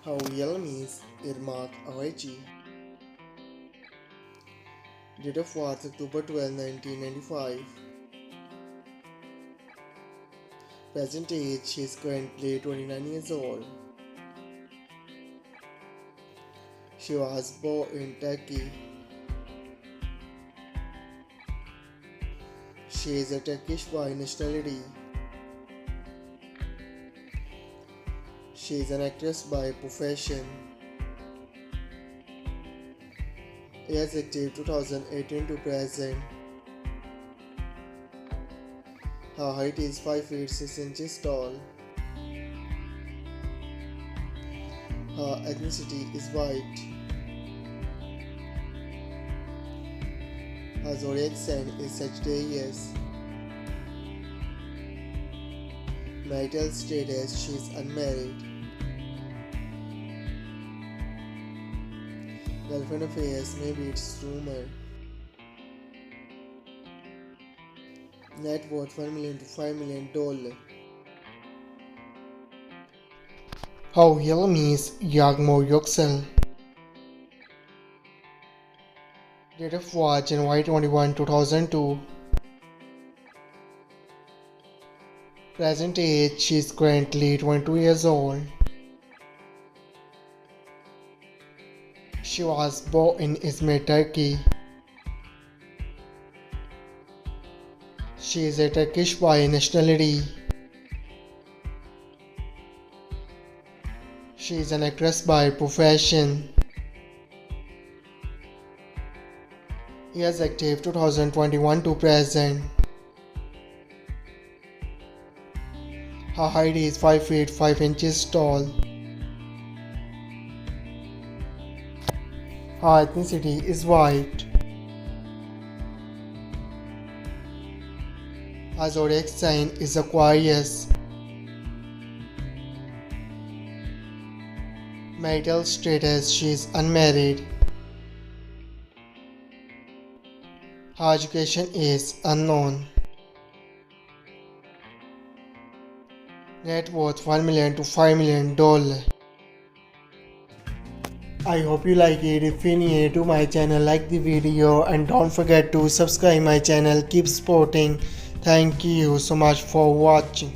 How real means Irmak Arici. Date of birth October 12, 1995. Present age she is currently 29 years old. She was born in Turkey. She is a Turkish by nationality. She is an actress by profession. Years active 2018 to present. Her height is 5 feet 6 inches tall. Her ethnicity is white. Her zodiac sign is Sagittarius. Marital status she is unmarried. Girlfriend affairs maybe it's rumor. Net worth $1 million to $5 million. How real means Yagmur Yuksel. Date of birth January 21, 2002. Present age she is currently 22 years old. She was born in Izmir, Turkey. She is a Turkish by nationality. She is an actress by profession. Years active 2021 to present. Her height is 5 feet 5 inches tall. Her ethnicity is white. Her zodiac sign is Aquarius. Marital status she is unmarried. Her education is unknown. Net worth $1 million to $5 million. I hope you like it. If you're new to my channel, like the video and don't forget to subscribe my channel. Keep supporting. Thank you so much for watching.